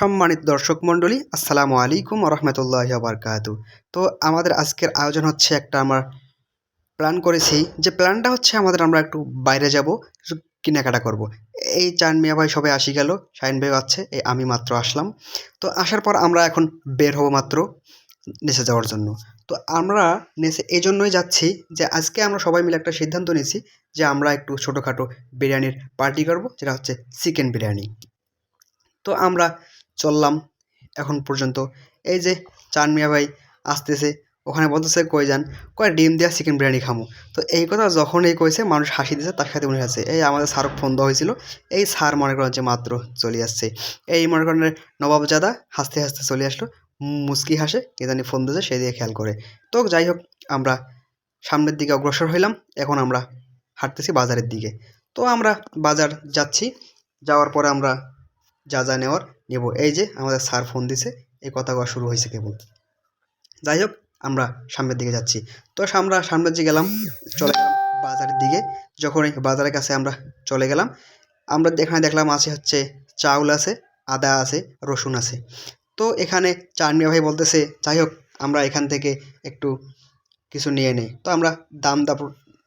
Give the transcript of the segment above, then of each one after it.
সম্মানিত দর্শক মণ্ডলী, আসসালামু আলাইকুম রহমতুল্লাহি ওয়া বারাকাতুহু। তো আমাদের আজকের আয়োজন হচ্ছে একটা আমরা প্ল্যান করেছি, যে প্ল্যানটা হচ্ছে আমরা একটু বাইরে যাব, কিছু কেনাকাটা করব। এই চান মিয়া ভাই সবাই আসি গেল, শাহিন ভাইও আছে, এই আমি মাত্র আসলাম। তো আসার পর আমরা এখন বের হব মাত্র নেচে যাওয়ার জন্য। তো আমরা নেচে এই জন্যই যাচ্ছি যে আজকে আমরা সবাই মিলে একটা সিদ্ধান্ত নিয়েছি যে আমরা একটু ছোটোখাটো বিরিয়ানির পার্টি করব, যেটা হচ্ছে চিকেন বিরিয়ানি। তো আমরা চললাম এখন পর্যন্ত। এই যে চান মিয়া ভাই আসতেছে, ওখানে বলতেছে কই যান, কয় ডিম দিয়া চিকেন বিরিয়ানি খামু। তো এই কথা যখনই কইছে মানুষ হাসি দিছে, তার সাথে মনে আছে এই আমাদের স্যারও ফোন দেওয়া হয়েছিল, এই স্যার মনে করেন যে মাত্র চলে আসছে। এই মনে করেন নবাবজাদা হাসতে হাসতে চলে আসলো, মুচকি হাসে, কে জানি ফোন দিয়েছে সেই দিকে খেয়াল করে। তো যাই হোক, আমরা সামনের দিকে অগ্রসর হইলাম। এখন আমরা হাঁটতেছি বাজারের দিকে। তো আমরা বাজার যাচ্ছি, যাওয়ার পরে আমরা যা যা নেওয়ার নেব। এই যে আমাদের স্যার ফোন দিছে, এই কথা কওয়া শুরু হয়েছে কেবল। যাই হোক, আমরা সামনের দিকে যাচ্ছি। তো আমরা সামনের দিকে গেলাম, চলে গেলাম বাজারের দিকে। যখন এই বাজারের কাছে আমরা চলে গেলাম, আমরা এখানে দেখলাম আছে হচ্ছে চাউল আছে, আদা আছে, রসুন আছে। তো এখানে চান মিয়া ভাই বলতেছে যাই হোক আমরা এখান থেকে একটু কিছু নিয়ে নেই। তো আমরা দাম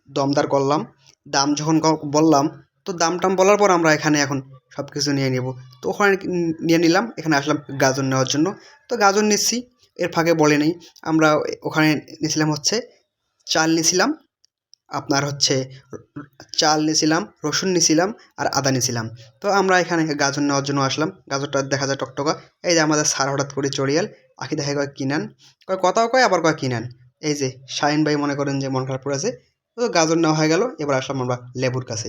দমদার করলাম। দাম যখন বললাম, তো দাম টাম বলার পর আমরা এখানে এখন সব কিছু নিয়ে নেব। তো ওখানে নিয়ে নিলাম, এখানে আসলাম গাজর নেওয়ার জন্য। তো গাজর নিচ্ছি, এর ফাঁকে বলে নেই আমরা ওখানে নিয়েছিলাম হচ্ছে চাল নিয়েছিলাম, আপনার হচ্ছে চাল নিয়েছিলাম, রসুন নিয়েছিলাম, আর আদা নিয়েছিলাম। তো আমরা এখানে গাজর নেওয়ার জন্য আসলাম। গাজরটা দেখা যায় টকটকা। এই যে আমাদের স্যার হঠাৎ করে চড়িয়াল, আখি দেখে কয় কিনেন, কয় কথাও কয় আবার কয় কিনেন। এই যে শাহিন ভাই মনে করেন যে মন খারাপ করেছে। তো গাজর নেওয়া হয়ে গেল, এবার আসলাম আমরা লেবুর কাছে।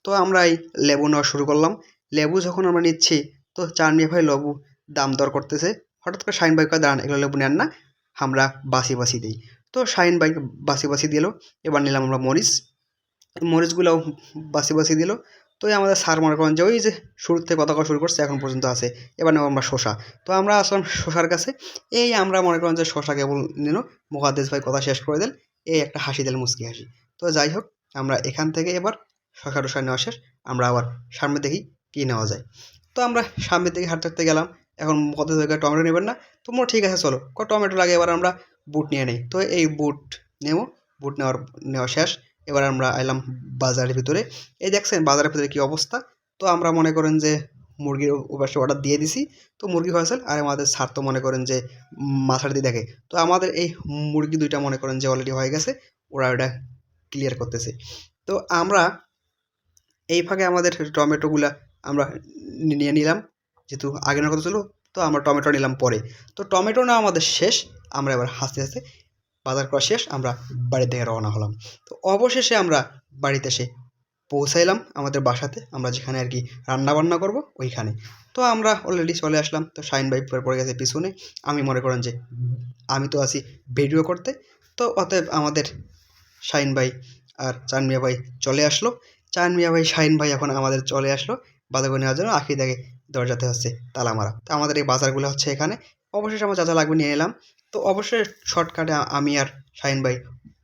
তো আমরা এই লেবু নেওয়া শুরু করলাম। লেবু যখন আমরা নিচ্ছি, তো চার মিয়া ভাই লেবু দাম দর করতেছে। হঠাৎ করে শাহিন ভাই কয় দাঁড়ান, এগুলো লেবু নেন না, আমরা বাসি বাসি দিই। তো শাহিন ভাই বাসি বাসি দিল। এবার নিলাম আমরা মরিচ, মরিচগুলোও বাছি বাছি দিল। তো এই আমাদের স্যার মনে করেন যে ওই যে শুরুর থেকে কথা কওয়া শুরু করছে এখন পর্যন্ত আছে। এবার নেব আমরা শসা। তো আমরা আসলাম শসার কাছে। এই আমরা মনে করেন যে শসা কেবল নিল, মুকাদ্দেস ভাই কথা শেষ করে দেন, এই একটা হাসি দিল, মুচকি হাসি। তো যাই হোক, আমরা এখান থেকে এবার শসা টসা নেওয়া শেষ। আমরা আবার সামনে দেখি কী নেওয়া যায়। তো আমরা সামনের দিকে হাঁটতে হাঁটতে গেলাম। এখন মুকাদ্দেস ভাই কয় টমেটো নেবেন না, তো মোর ঠিক আছে চলো, টমেটো লাগে। এবার আমরা বুট নিয়ে নিই। তো এই বুট নেব, বুট নেওয়া শেষ। এবার আমরা এলাম বাজারের ভিতরে। এই দেখছেন বাজারের ভিতরে কী অবস্থা। তো আমরা মনে করেন যে মুরগির ওপাশে অর্ডার দিয়ে দিছি। তো মুরগি হয়েছে, আর আমাদের স্যার তো মনে করেন যে মাথাটা দিয়ে দেখে। তো আমাদের এই মুরগি দুইটা মনে করেন যে অলরেডি হয়ে গেছে, ওরা ওটা ক্লিয়ার করতেছে। তো আমরা এই ফাঁকে আমাদের টমেটোগুলা আমরা নিয়ে নিলাম, যেহেতু আগে নেওয়ার কথা ছিল। তো আমরা টমেটো নিলাম পরে। তো টমেটো নেওয়া আমাদের শেষ। আমরা এবার হাসতে হাসতে বাজার করা শেষ, আমরা বাড়ি থেকে রওনা হলাম। তো অবশেষে আমরা বাড়িতে এসে পৌঁছাইলাম আমাদের বাসাতে, আমরা যেখানে আর কি রান্না বান্না করব ওইখানে। তো আমরা অলরেডি চলে আসলাম। তো শাহিন ভাই পড়ে গেছে পিছনে, আমি মনে করেন যে আমি তো আছি ভিডিও করতে। তো অতএব আমাদের শাহিন ভাই আর চান মিয়া ভাই চলে আসলো। চান মিয়া ভাই শাহিন ভাই এখন আমাদের চলে আসলো বাজারগুলো নেওয়ার জন্য। আখি দেখে দরজাতে হচ্ছে তালা মারা। তো আমাদের এই বাজারগুলো হচ্ছে এখানে। অবশেষে আমার যা যা লাগবে নিয়ে এলাম। তো অবশ্যই শর্টকাটে আমি আর শাহিন ভাই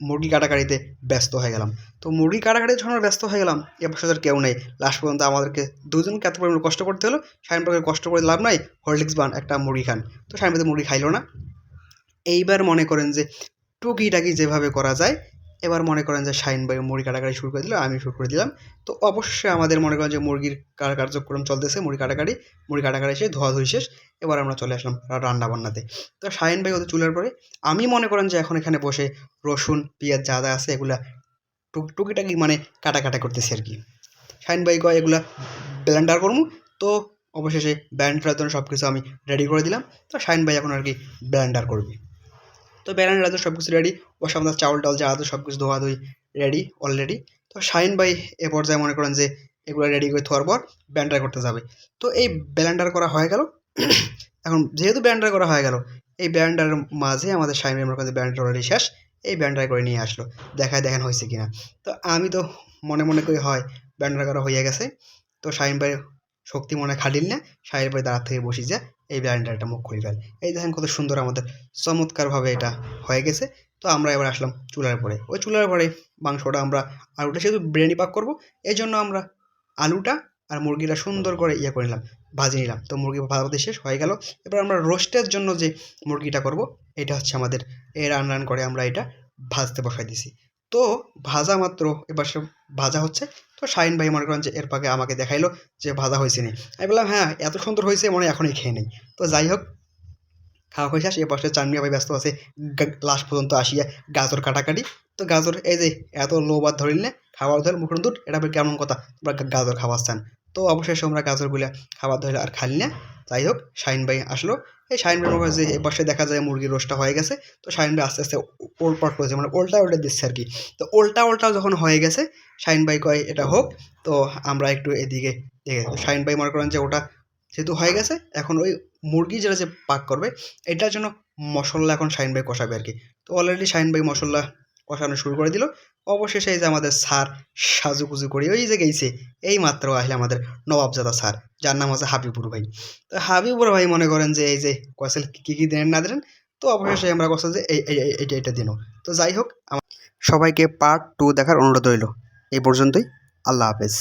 মুরগি কাটাকাটিতে ব্যস্ত হয়ে গেলাম। তো মুরগি কাটাকাটিতে যখন আমরা ব্যস্ত হয়ে গেলাম, এ পাশে আর কেউ নেই। লাস্ট পর্যন্ত আমাদেরকে দুজনকে এত পরিমাণ কষ্ট করতে হলো। শাহিন ভাইকে কষ্ট করে লাভ নাই, হরলিক্স বান একটা মুরগি খান। তো শাহিন ভাই তো মুরগি খাইলো না। এইবার মনে করেন যে টুকিটাকি যেভাবে করা যায়, এবার মনে করেন যে শাহিন ভাই মুরগি কাটাকাটি শুরু করে দিল, আমি শুরু করে দিলাম। তো অবশ্যই আমাদের মনে করেন যে মুরগির কার্যক্রম চলতেছে, মুরগি কাটাকাটি শেষ, ধোয়াধুয়ি শেষ। এবার আমরা চলে আসলাম রান্না বান্নাতে। তো শাহিন ভাই ওদের চুলার পরে, আমি মনে করেন যে এখন এখানে বসে রসুন পেঁয়াজ যা যা আছে এগুলা টুকিটাকি মানে কাটা করতেছি আর কি। শাহিন ভাই কয় এগুলা ব্লেন্ডার করবো। তো অবশেষে ব্লেন্ডারের জন্য সব কিছু আমি রেডি করে দিলাম। তো শাহিন ভাই এখন আর কি ব্লেন্ডার করবে। তো ব্যানার রাজু সব কিছু রেডি, ওর সামনে চাউল টাউল যা আছে সব কিছু ধোয়াধুয়ি রেডি অলরেডি। তো শাহিন ভাই এ পর্যায়ে মনে করেন যে এগুলো রেডি করে থোয়ার পর ব্লেন্ডার করতে যাবে। তো এই ব্লেন্ডার করা হয়ে গেল। এখন যেহেতু ব্লেন্ডার করা হয়ে গেল, এই ব্লেন্ডারের মাঝে আমাদের শাহিন ভাই মনে করেন যে ব্লেন্ডার অলরেডি শেষ, এই ব্লেন্ডার করে নিয়ে আসলো, দেখেন হয়েছে কিনা। তো আমি তো মনে মনে করি হয় ব্লেন্ডার করা হয়ে গেছে। তো শাহিন ভাই শক্তি মনে খাটিল না, শাহিন ভাই দাঁড়ার থেকে বসি যে এই ব্লেন্ডারটা মুখ খুলে ফেল। এই দেখেন কত সুন্দর আমাদের চমৎকারভাবে এটা হয়ে গেছে। তো আমরা এবার আসলাম চুলার পরে। ওই চুলার পরে মাংসটা আমরা আলুটা যেহেতু বিরিয়ানি পাক করবো, এই জন্য আমরা আলুটা আর মুরগিটা সুন্দর করে ইয়ে করে নিলাম, ভাজি নিলাম। তো মুরগি ভাজা শেষ হয়ে গেল। এবার আমরা রোস্টের জন্য যে মুরগিটা করব, এটা হচ্ছে আমাদের রান করে আমরা এটা ভাজতে বসাই দিছি। তো ভাজা মাত্র এবার সব ভাজা হচ্ছে। তো শাহিন ভাই মনে করেন যে এর পাকে আমাকে দেখাইলো যে ভাজা হয়েছে নি। আমি বললাম হ্যাঁ এত সুন্দর হয়েছে, মনে হয় এখনই খেয়ে নেই। তো যাই হোক, খাওয়া হয়ে শেষ। এ পাশে চানমিয়া ভাই ব্যস্ত আছে লাস্ট পর্যন্ত আসিয়া গাজর কাটাকাটি। তো গাজর এই যে এত লোবার ধরিলে খাবার ধরে মুখের দুধ, এটা বের কেমন কথা, তোমরা গাজর খাওয়াচ্ছেন। তো অবশেষে আমরা গাজরগুলা খাবার ধরে আর খালি না। যাই হোক, শাহিন ভাই আসলো। এই শাহিন ভাই মনে যে এ পাশে দেখা যায় মুরগির রোস্টটা হয়ে গেছে। তো শাহিন ভাই আস্তে আস্তে ওলপাট করেছে, মানে উল্টা উল্টা দিচ্ছে আর কি। তো উল্টা যখন হয়ে গেছে, শাহিন ভাই কয় এটা হোক। তো আমরা একটু এদিকে দেখে, শাহিন ভাই মনে করেন যে ওটা যেহেতু হয়ে গেছে, এখন ওই মুরগি যেটা যে পাক করবে, এটার জন্য মশলা এখন শাহিন ভাই কষাবে আর কি। তো অলরেডি শাহিন ভাই মশলা কষানো শুরু করে দিল। অবশেষে এই যে আমাদের স্যার সাজুগুজু করে ওই যে গেছে, এই মাত্র আসলে আমাদের নবাবজাদা স্যার, যার নাম হচ্ছে হাবিবুর ভাই। তো হাবিবুর ভাই মনে করেন যে এই যে কয়েছিল কী কী দেন না দেন। তো অবশেষে আমরা কথা যে এইটা দিন। তো যাই হোক, সবাইকে পার্ট 2 দেখার অনুরোধ রইল। এই পর্যন্তই। আল্লাহ হাফেজ।